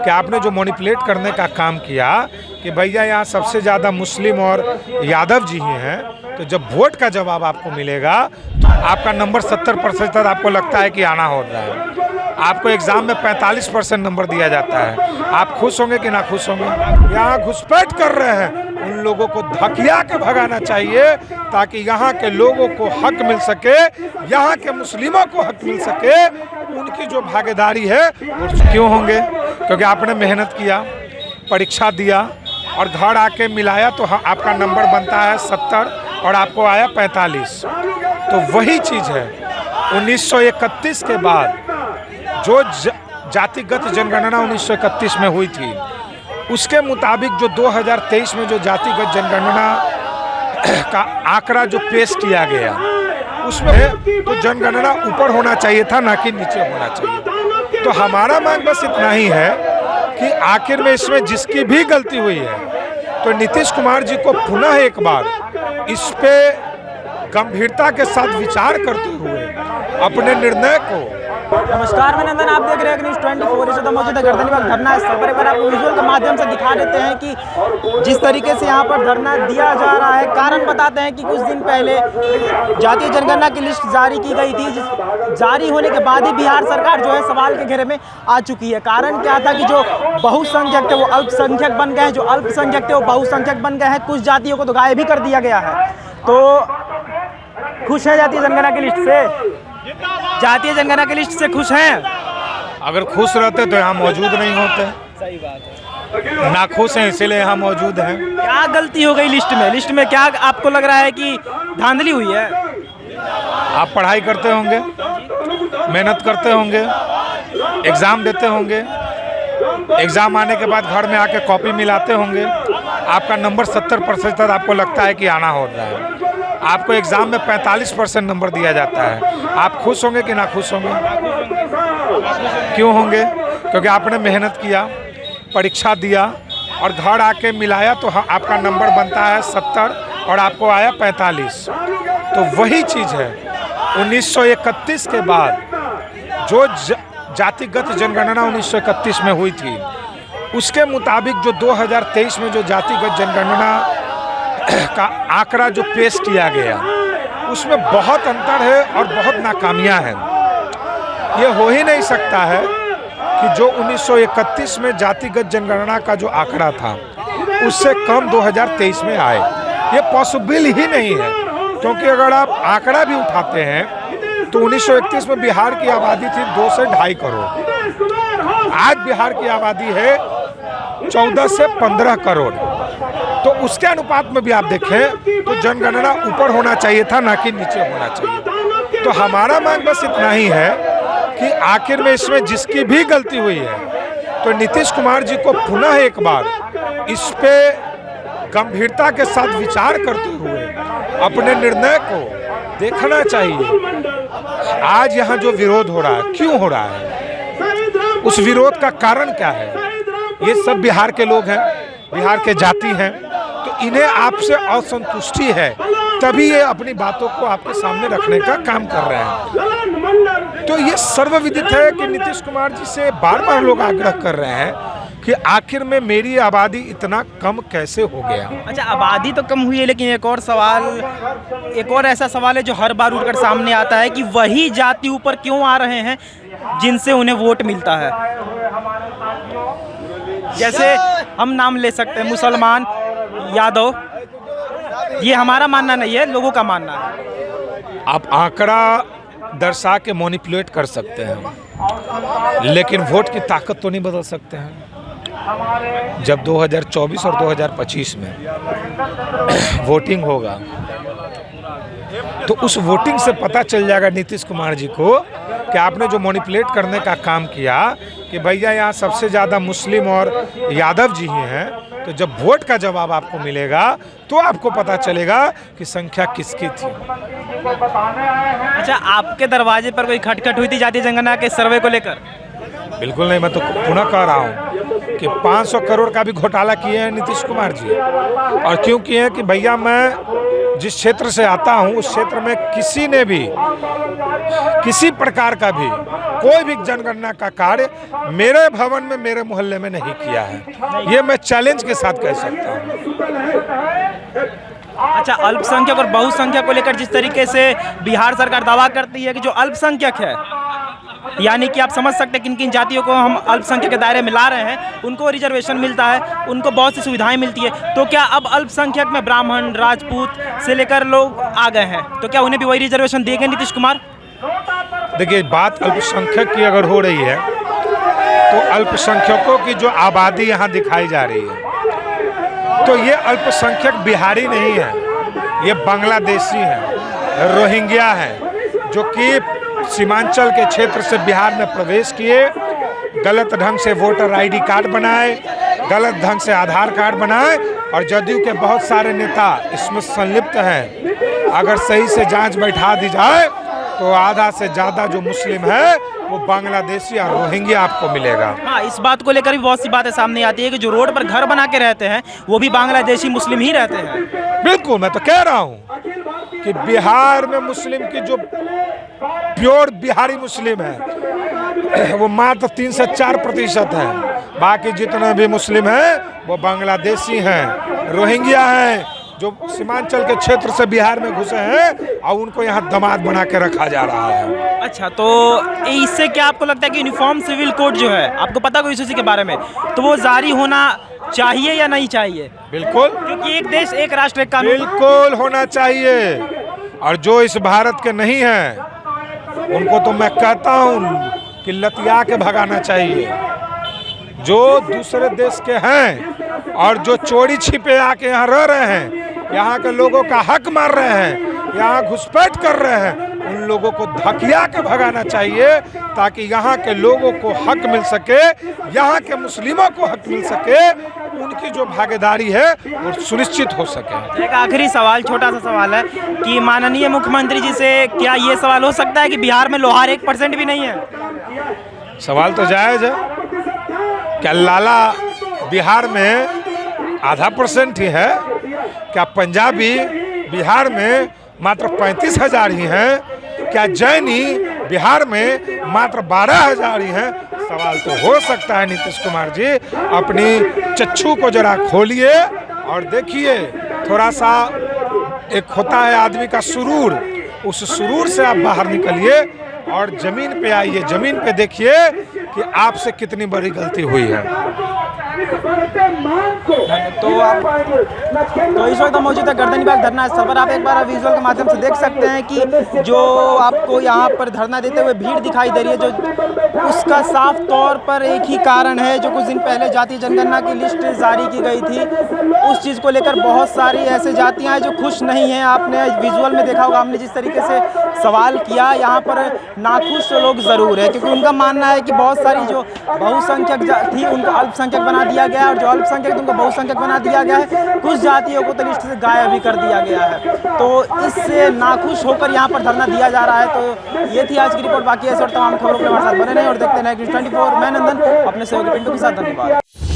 कि आपने जो मैनिपुलेट करने का काम किया कि भैया यहाँ सबसे ज़्यादा मुस्लिम और यादव जी ही हैं, तो जब वोट का जवाब आपको मिलेगा तो आपका नंबर 70% आपको लगता है कि आना हो रहा है। आपको एग्ज़ाम में 45% नंबर दिया जाता है। आप खुश होंगे कि ना खुश होंगे? यहाँ घुसपैठ कर रहे हैं, उन लोगों को धकिया के भगाना चाहिए ताकि यहाँ के लोगों को हक मिल सके, यहाँ के मुस्लिमों को हक मिल सके। उनकी जो भागीदारी है वो क्यों होंगे? क्योंकि आपने मेहनत किया, परीक्षा दिया और घर आके मिलाया तो आपका नंबर बनता है 70 और आपको आया 45। तो वही चीज़ है 1931 के बाद जो जातिगत जनगणना 1931 में हुई थी, उसके मुताबिक जो 2023 में जो जातिगत जनगणना का आंकड़ा जो पेश किया गया, उसमें तो जनगणना ऊपर होना चाहिए था, ना कि नीचे होना चाहिए। तो हमारा मांग बस इतना ही है कि आखिर में इसमें जिसकी भी गलती हुई है तो नीतीश कुमार जी को पुनः एक बार इस पे गंभीरता के साथ विचार करते हुए अपने निर्णय को। नमस्कार, मैं नंदन, आप देख रहे हैं न्यूज़ 24। इस वक्त मौजूद है गर्दनीबाग धरना स्थल पर। एक बार आपको विजुअल के माध्यम से दिखा देते हैं कि जिस तरीके से यहाँ पर धरना दिया जा रहा है। कारण बताते हैं कि कुछ दिन पहले जातीय जनगणना की लिस्ट जारी की गई थी। जारी होने के बाद ही बिहार सरकार जो है सवाल के घेरे में आ चुकी है। कारण क्या था कि जो बहुसंख्यक थे वो अल्पसंख्यक बन गए हैं, जो अल्पसंख्यक थे वो बहुसंख्यक बन गए हैं। कुछ जातियों को तो गायब भी कर दिया गया है। तो खुश है जातीय जनगणना की लिस्ट से? जातीय जनगणना की लिस्ट से खुश हैं? अगर खुश रहते तो यहाँ मौजूद नहीं होते। सही बात है। ना खुश हैं इसीलिए यहाँ मौजूद हैं। क्या गलती हो गई लिस्ट में? लिस्ट में क्या आपको लग रहा है कि धांधली हुई है? आप पढ़ाई करते होंगे, मेहनत करते होंगे, एग्ज़ाम देते होंगे, एग्ज़ाम आने के बाद घर में आके कॉपी मिलाते होंगे, आपका नंबर 70% आपको लगता है कि आना हो रहा है। आपको एग्ज़ाम में 45% नंबर दिया जाता है। आप खुश होंगे कि ना खुश होंगे? क्यों होंगे? क्योंकि आपने मेहनत किया, परीक्षा दिया और घर आके मिलाया तो आपका नंबर बनता है 70 और आपको आया 45। तो वही चीज़ है 1931 के बाद जो जातिगत जनगणना 1931 में हुई थी, उसके मुताबिक जो 2023 में जो जातिगत जनगणना का आंकड़ा जो पेश किया गया, उसमें बहुत अंतर है और बहुत नाकामियां हैं। ये हो ही नहीं सकता है कि जो 1931 में जातिगत जनगणना का जो आंकड़ा था उससे कम 2023 में आए। ये पॉसिबल ही नहीं है, क्योंकि अगर आप आंकड़ा भी उठाते हैं तो 1931 में बिहार की आबादी थी 2 से 2.5 करोड़। आज बिहार की आबादी है 14 से 15 करोड़। तो उसके अनुपात में भी आप देखें तो जनगणना ऊपर होना चाहिए था, ना कि नीचे होना चाहिए। तो हमारा मांग बस इतना ही है कि आखिर में इसमें जिसकी भी गलती हुई है तो नीतीश कुमार जी को पुनः एक बार इस पे गंभीरता के साथ विचार करते हुए अपने निर्णय को देखना चाहिए। आज यहाँ जो विरोध हो रहा है, क्यों हो रहा है? उस विरोध का कारण क्या है? ये सब बिहार के लोग हैं, बिहार के जाति हैं, तो इन्हें आपसे असंतुष्टि है, तभी ये अपनी बातों को आपके सामने रखने का काम कर रहे हैं। तो ये सर्वविदित है कि नीतीश कुमार जी से बार बार लोग आग्रह कर रहे हैं कि आखिर में मेरी आबादी इतना कम कैसे हो गया। अच्छा, आबादी तो कम हुई है, लेकिन एक और ऐसा सवाल है जो हर बार उठकर सामने आता है कि वही जाति ऊपर क्यों आ रहे हैं जिनसे उन्हें वोट मिलता है। जैसे हम नाम ले सकते हैं मुसलमान, यादव। ये हमारा मानना नहीं है, लोगों का मानना है। आप आंकड़ा दर्शा के मैनिपुलेट कर सकते हैं, लेकिन वोट की ताकत तो नहीं बदल सकते हैं। जब 2024 और 2025 में वोटिंग होगा तो उस वोटिंग से पता चल जाएगा नीतीश कुमार जी को कि आपने जो मैनिपुलेट करने का काम किया कि भैया यहाँ सबसे ज़्यादा मुस्लिम और यादव जी ही हैं, तो जब वोट का जवाब आपको मिलेगा तो आपको पता चलेगा कि संख्या किसकी थी। अच्छा, आपके दरवाजे पर कोई खटखट हुई थी जातीय जनगणना के सर्वे को लेकर? बिल्कुल नहीं। मैं तो पुनः कह रहा हूँ कि 500 करोड़ का भी घोटाला किए हैं नीतीश कुमार जी। और क्यों किए हैं कि भैया मैं जिस क्षेत्र से आता हूँ उस क्षेत्र में किसी ने भी किसी प्रकार का भी कोई भी जनगणना का कार्य मेरे भवन में, मेरे मोहल्ले में नहीं किया है। ये मैं चैलेंज के साथ कह सकता हूँ। अच्छा, अल्पसंख्यक और बहुसंख्यक को लेकर जिस तरीके से बिहार सरकार दावा करती है कि जो अल्पसंख्यक है, यानी कि आप समझ सकते हैं किन किन जातियों को हम अल्पसंख्यक के दायरे में ला रहे हैं, उनको रिजर्वेशन मिलता है, उनको बहुत सी सुविधाएं मिलती है। तो क्या अब अल्पसंख्यक में ब्राह्मण, राजपूत से लेकर लोग आ गए हैं, तो क्या उन्हें भी वही रिजर्वेशन देंगे नीतीश कुमार? देखिए, बात अल्पसंख्यक की अगर हो रही है तो अल्पसंख्यकों की जो आबादी यहाँ दिखाई जा रही है, तो ये अल्पसंख्यक बिहारी नहीं है, ये बांग्लादेशी है, रोहिंग्या है, जो कि सीमांचल के क्षेत्र से बिहार में प्रवेश किए, गलत ढंग से वोटर आईडी कार्ड बनाए, गलत ढंग से आधार कार्ड बनाए, और जदयू के बहुत सारे नेता इसमें संलिप्त हैं। अगर सही से जांच बैठा दी जाए तो आधा से ज़्यादा जो मुस्लिम है वो बांग्लादेशी और रोहिंग्या आपको मिलेगा। हाँ, इस बात को लेकर भी बहुत सी बातें सामने आती है कि जो रोड पर घर बना के रहते हैं वो भी बांग्लादेशी मुस्लिम ही रहते हैं। बिल्कुल, मैं तो कह रहा हूँ कि बिहार में मुस्लिम की जो प्योर बिहारी मुस्लिम है वो मात्र 3 से 4% है। बाकी जितने भी मुस्लिम हैं वो बांग्लादेशी हैं, रोहिंग्या हैं, जो सीमांचल के क्षेत्र से बिहार में घुसे हैं और उनको यहाँ दामाद बना के रखा जा रहा है। अच्छा, तो इससे क्या आपको लगता है कि यूनिफॉर्म सिविल कोड जो है, आपको पता कोई इसी के बारे में, तो वो जारी होना चाहिए या नहीं चाहिए? बिल्कुल, क्योंकि एक देश एक राष्ट्र एक कानून बिल्कुल होना चाहिए। और जो इस भारत के नहीं हैं उनको तो मैं कहता हूँ कि लतिया के भगाना चाहिए। जो दूसरे देश के हैं और जो चोरी छिपे आके यहाँ रह रहे हैं, यहाँ के लोगों का हक मार रहे हैं, यहाँ घुसपैठ कर रहे हैं, उन लोगों को धकिया के भगाना चाहिए ताकि यहाँ के लोगों को हक मिल सके, यहाँ के मुस्लिमों को हक मिल सके, उनकी जो भागीदारी है वो सुनिश्चित हो सके। एक आखिरी सवाल, छोटा सा सवाल है कि माननीय मुख्यमंत्री जी से क्या ये सवाल हो सकता है कि बिहार में लोहार 1% भी नहीं है? सवाल तो जायज़ है। क्या लाला बिहार में आधा % ही है? क्या पंजाबी बिहार में मात्र 35,000 ही हैं? क्या जैनी बिहार में मात्र 12,000 ही हैं? सवाल तो हो सकता है। नीतीश कुमार जी, अपनी चक्षु को जरा खोलिए और देखिए, थोड़ा सा एक होता है आदमी का सुरूर, उस सुरूर से आप बाहर निकलिए और ज़मीन पे आइए, ज़मीन पे देखिए कि आपसे कितनी बड़ी गलती हुई है। तो इस वक्त हम मौजूद है गर्दनीबाग धरना स्थल पर। आप एक बार विजुअल के माध्यम से देख सकते हैं कि जो आपको यहाँ पर धरना देते हुए भीड़ दिखाई दे रही है, जो उसका साफ तौर पर एक ही कारण है, जो कुछ दिन पहले जातीय जनगणना की लिस्ट जारी की गई थी, उस चीज़ को लेकर बहुत सारी ऐसे जातियाँ हैं जो खुश नहीं हैं। आपने विजुअल में देखा होगा, हमने जिस तरीके से सवाल किया, यहाँ पर नाखुश लोग ज़रूर है, क्योंकि उनका मानना है कि बहुत सारी जो बहुसंख्यक थी उनको अल्पसंख्यक बना दिया गया है, और जो अल्पसंख्यक थी उनको बहुसंख्यक बना दिया गया है। कुछ जातियों को तो लिस्ट से गायब भी कर दिया गया है। तो इससे नाखुश होकर यहाँ पर धरना दिया जा रहा है। तो ये थी आज की रिपोर्ट। बाकी ऐसे और तमाम खबरों के हमारे साथ बने रहें और देखते रहें News 24। मैं नंदन अपने सहयोगी पिंटू के साथ। धन्यवाद।